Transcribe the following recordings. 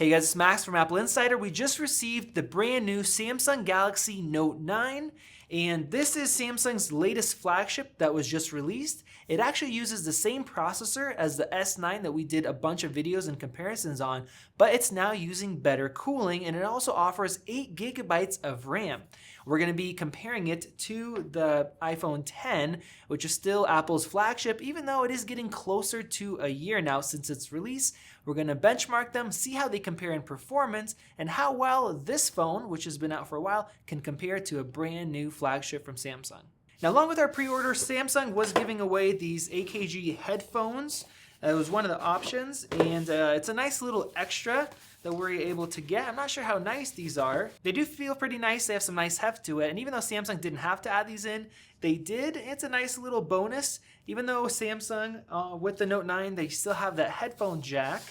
Hey guys, it's Max from Apple Insider. We just received the brand new Samsung Galaxy Note 9, and this is Samsung's latest flagship that was just released. It actually uses the same processor as the S9 that we did a bunch of videos and comparisons on, but it's now using better cooling, and it also offers 8 gigabytes of RAM. We're going to be comparing it to the iPhone X, which is still Apple's flagship, even though it is getting closer to a year now since its release. We're going to benchmark them, see how they compare in performance, and how well this phone, which has been out for a while, can compare to a brand new flagship from Samsung. Now, along with our pre-order, Samsung was giving away these AKG headphones. It was one of the options, and it's a nice little extra that we're able to get. I'm not sure how nice these are. They do feel pretty nice. They have some nice heft to it, and even though Samsung didn't have to add these in, they did. It's a nice little bonus. Even though Samsung, with the Note 9, they still have that headphone jack,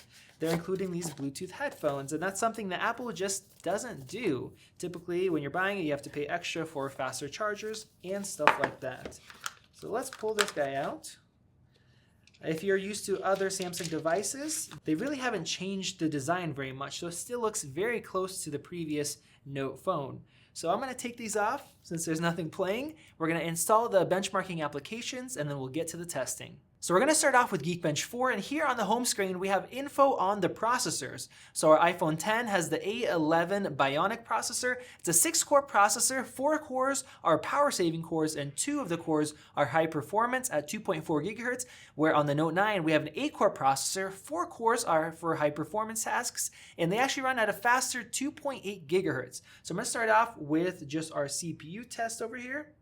they're including these Bluetooth headphones, and that's something that Apple just doesn't do. Typically, when you're buying it, you have to pay extra for faster chargers and stuff like that. So let's pull this guy out. If you're used to other Samsung devices, they really haven't changed the design very much, so it still looks very close to the previous Note phone. So I'm going to take these off since there's nothing playing. We're going to install the benchmarking applications, and then we'll get to the testing. So we're going to start off with Geekbench 4, and here on the home screen we have info on the processors. So our iPhone X has the A11 Bionic processor. It's a 6-core processor. 4 cores are power-saving cores, and 2 of the cores are high performance at 2.4 gigahertz, where on the Note 9 we have an 8-core processor. 4 cores are for high performance tasks, and they actually run at a faster 2.8 gigahertz. So I'm going to start off with just our CPU test over here,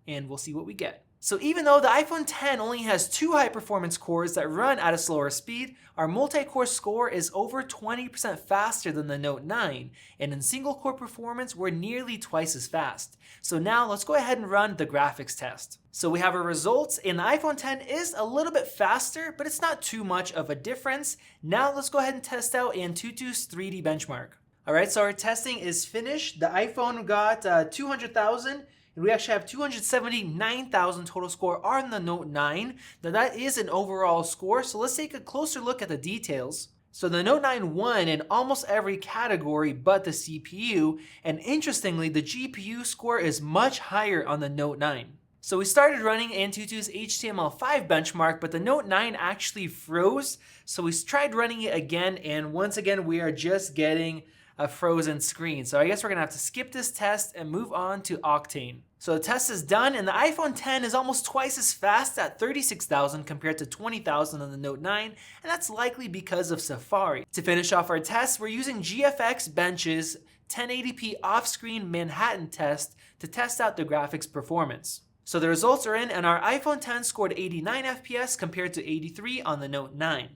and we'll see what we get. So even though the iPhone X only has 2 high-performance cores that run at a slower speed, our multi-core score is over 20% faster than the Note 9, and in single-core performance, we're nearly twice as fast. So now let's go ahead and run the graphics test. So we have our results, and the iPhone X is a little bit faster, but it's not too much of a difference. Now let's go ahead and test out Antutu's 3D benchmark. All right, so our testing is finished. The iPhone got 200,000. And we actually have 279,000 total score on the Note 9. Now that is an overall score, so let's take a closer look at the details. So the Note 9 won in almost every category but the CPU, and interestingly, the GPU score is much higher on the Note 9. So we started running Antutu's HTML5 benchmark, but the Note 9 actually froze, so we tried running it again, and once again we are just getting a frozen screen. So I guess we're gonna have to skip this test and move on to Octane. So the test is done, and the iPhone X is almost twice as fast at 36,000 compared to 20,000 on the Note 9, and that's likely because of Safari. To finish off our test, we're using GFX Bench's 1080p off-screen Manhattan test to test out the graphics performance. So the results are in, and our iPhone X scored 89 FPS compared to 83 on the Note 9.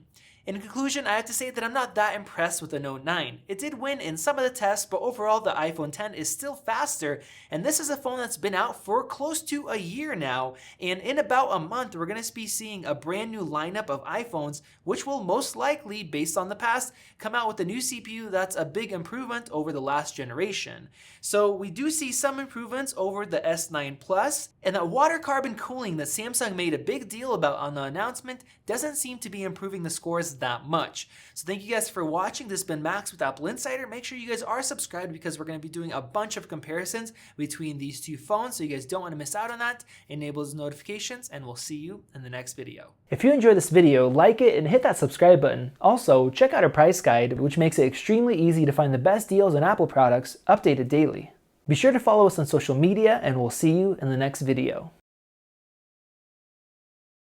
In conclusion, I have to say that I'm not that impressed with the Note 9. It did win in some of the tests, but overall the iPhone X is still faster, and this is a phone that's been out for close to a year now, and in about a month we're going to be seeing a brand new lineup of iPhones, which will most likely, based on the past, come out with a new CPU that's a big improvement over the last generation. So we do see some improvements over the S9 Plus, and that water carbon cooling that Samsung made a big deal about on the announcement doesn't seem to be improving the scores that much. So thank you guys for watching. This has been Max with Apple Insider. Make sure you guys are subscribed because we're going to be doing a bunch of comparisons between these two phones, so you guys don't want to miss out on that. Enable those notifications, and we'll see you in the next video. If you enjoyed this video, like it and hit that subscribe button. Also, check out our price guide, which makes it extremely easy to find the best deals on Apple products updated daily. Be sure to follow us on social media, and we'll see you in the next video.